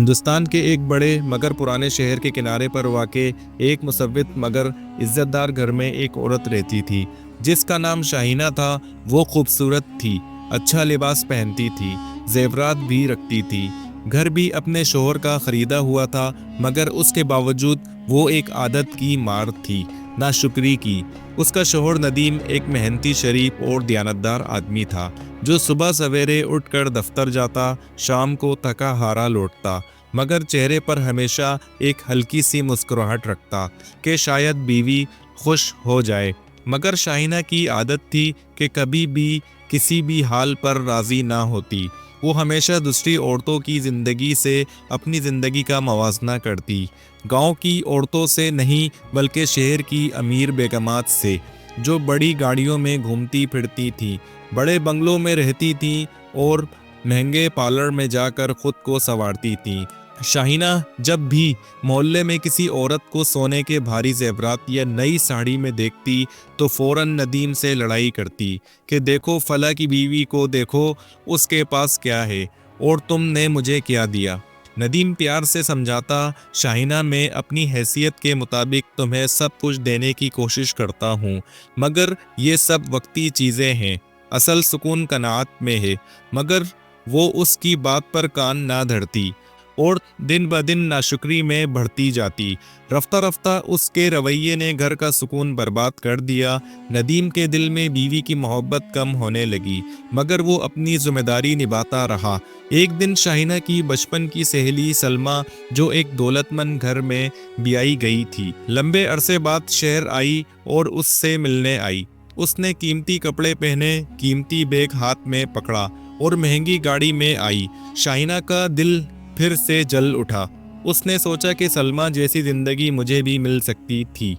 ہندوستان کے ایک بڑے مگر پرانے شہر کے کنارے پر واقع ایک مصوت مگر عزت دار گھر میں ایک عورت رہتی تھی جس کا نام شاہینہ تھا۔ وہ خوبصورت تھی، اچھا لباس پہنتی تھی، زیورات بھی رکھتی تھی، گھر بھی اپنے شوہر کا خریدا ہوا تھا، مگر اس کے باوجود وہ ایک عادت کی مار تھی، ناشکری کی۔ اس کا شوہر ندیم ایک محنتی، شریف اور دیانتدار آدمی تھا جو صبح سویرے اٹھ کر دفتر جاتا، شام کو تھکا ہارا لوٹتا، مگر چہرے پر ہمیشہ ایک ہلکی سی مسکراہٹ رکھتا کہ شاید بیوی خوش ہو جائے۔ مگر شاہینہ کی عادت تھی کہ کبھی بھی کسی بھی حال پر راضی نہ ہوتی۔ وہ ہمیشہ دوسری عورتوں کی زندگی سے اپنی زندگی کا موازنہ کرتی، گاؤں کی عورتوں سے نہیں بلکہ شہر کی امیر بیگمات سے، جو بڑی گاڑیوں میں گھومتی پھرتی تھیں، بڑے بنگلوں میں رہتی تھیں اور مہنگے پارلر میں جا کر خود کو سنوارتی تھیں۔ شاہینہ جب بھی محلے میں کسی عورت کو سونے کے بھاری زیورات یا نئی ساڑی میں دیکھتی تو فوراً ندیم سے لڑائی کرتی کہ دیکھو فلاں کی بیوی کو، دیکھو اس کے پاس کیا ہے اور تم نے مجھے کیا دیا۔ ندیم پیار سے سمجھاتا، شاہینہ میں اپنی حیثیت کے مطابق تمہیں سب کچھ دینے کی کوشش کرتا ہوں، مگر یہ سب وقتی چیزیں ہیں، اصل سکون قناعت میں ہے۔ مگر وہ اس کی بات پر کان نہ دھرتی اور دن بدن ناشکری میں بڑھتی جاتی۔ رفتہ رفتہ اس کے رویے نے گھر کا سکون برباد کر دیا۔ ندیم کے دل میں بیوی کی محبت کم ہونے لگی، مگر وہ اپنی ذمہ داری نبھاتا رہا۔ ایک دن شاہینہ کی بچپن کی سہیلی سلمیٰ، جو ایک دولت مند گھر میں بیائی گئی تھی، لمبے عرصے بعد شہر آئی اور اس سے ملنے آئی۔ اس نے قیمتی کپڑے پہنے، قیمتی بیگ ہاتھ میں پکڑا اور مہنگی گاڑی میں آئی۔ شاہینہ کا دل پھر سے جل اٹھا۔ اس نے سوچا کہ سلمیٰ جیسی زندگی مجھے بھی مل سکتی تھی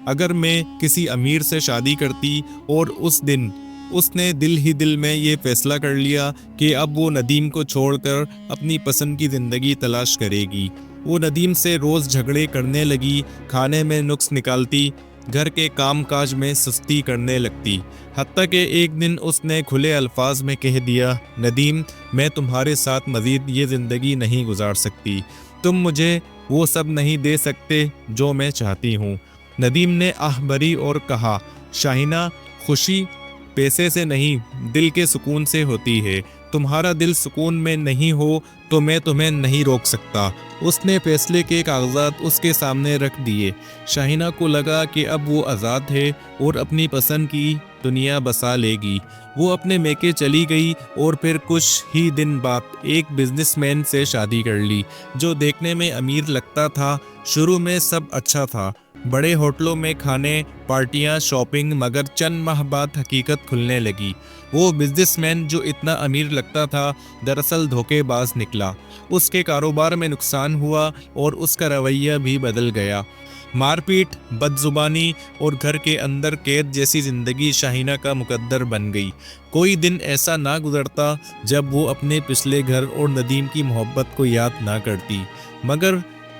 اگر میں کسی امیر سے شادی کرتی، اور اس دن اس نے دل ہی دل میں یہ فیصلہ کر لیا کہ اب وہ ندیم کو چھوڑ کر اپنی پسند کی زندگی تلاش کرے گی۔ وہ ندیم سے روز جھگڑے کرنے لگی، کھانے میں نقص نکالتی، گھر کے کام کاج میں سستی کرنے لگتی، حتیٰ کہ ایک دن اس نے کھلے الفاظ میں کہہ دیا، ندیم، میں تمہارے ساتھ مزید یہ زندگی نہیں گزار سکتی، تم مجھے وہ سب نہیں دے سکتے جو میں چاہتی ہوں۔ ندیم نے آہ بھری اور کہا، شاہینہ، خوشی پیسے سے نہیں دل کے سکون سے ہوتی ہے، تمہارا دل سکون میں نہیں ہو تو میں تمہیں نہیں روک سکتا۔ اس نے فیصلے کے کاغذات اس کے سامنے رکھ دیے۔ شاہینہ کو لگا کہ اب وہ آزاد ہے اور اپنی پسند کی دنیا بسا لے گی۔ وہ اپنے میکے چلی گئی اور پھر کچھ ہی دن بعد ایک بزنس مین سے شادی کر لی جو دیکھنے میں امیر لگتا تھا۔ شروع میں سب اچھا تھا، بڑے ہوٹلوں میں کھانے، پارٹیاں، شاپنگ، مگر چند ماہ بعد حقیقت کھلنے لگی۔ وہ بزنس مین جو اتنا امیر لگتا تھا دراصل دھوکے باز نکلا۔ اس کے کاروبار میں نقصان ہوا اور اس کا رویہ بھی بدل گیا۔ مار پیٹ، بد زبانی اور گھر کے اندر قید جیسی زندگی شاہینہ کا مقدر بن گئی۔ کوئی دن ایسا نہ گزرتا جب وہ اپنے پچھلے گھر اور ندیم کی محبت کو یاد نہ کرتی، مگر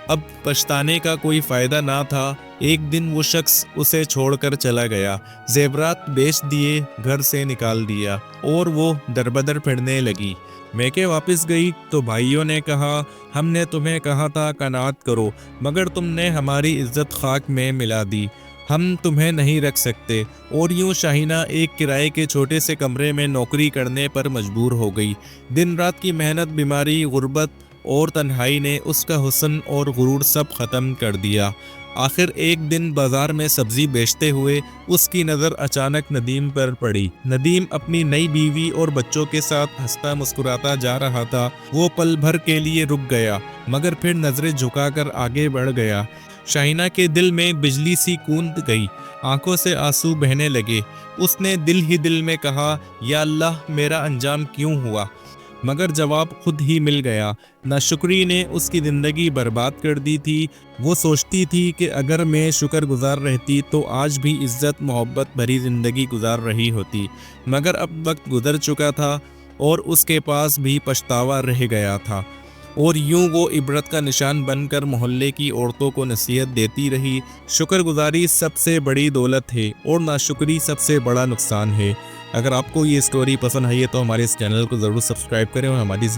اب پچھتانے کا کوئی فائدہ نہ تھا۔ ایک دن وہ شخص اسے چھوڑ کر چلا گیا، زیورات بیچ دیے، گھر سے نکال دیا اور وہ دربدر پھرنے لگی۔ میکے واپس گئی تو بھائیوں نے کہا، ہم نے تمہیں کہا تھا قناعت کرو، مگر تم نے ہماری عزت خاک میں ملا دی، ہم تمہیں نہیں رکھ سکتے۔ اور یوں شاہینہ ایک کرائے کے چھوٹے سے کمرے میں نوکری کرنے پر مجبور ہو گئی۔ دن رات کی محنت، بیماری، غربت اور تنہائی نے اس کا حسن اور غرور سب ختم کر دیا۔ آخر ایک دن بازار میں سبزی بیچتے ہوئے اس کی نظر اچانک ندیم پر پڑی۔ ندیم اپنی نئی بیوی اور بچوں کے ساتھ ہنستا مسکراتا جا رہا تھا۔ وہ پل بھر کے لیے رک گیا، مگر پھر نظریں جھکا کر آگے بڑھ گیا۔ شاہینہ کے دل میں بجلی سی کوند گئی، آنکھوں سے آنسو بہنے لگے۔ اس نے دل ہی دل میں کہا، یا اللہ، میرا انجام کیوں ہوا؟ مگر جواب خود ہی مل گیا۔ ناشکری نے اس کی زندگی برباد کر دی تھی۔ وہ سوچتی تھی کہ اگر میں شکر گزار رہتی تو آج بھی عزت محبت بھری زندگی گزار رہی ہوتی، مگر اب وقت گزر چکا تھا اور اس کے پاس بھی پچھتاوا رہ گیا تھا۔ اور یوں وہ عبرت کا نشان بن کر محلے کی عورتوں کو نصیحت دیتی رہی، شکر گزاری سب سے بڑی دولت ہے اور ناشکری سب سے بڑا نقصان ہے۔ اگر آپ کو یہ سٹوری پسند آئی ہے تو ہمارے اس چینل کو ضرور سبسکرائب کریں اور ہماری اس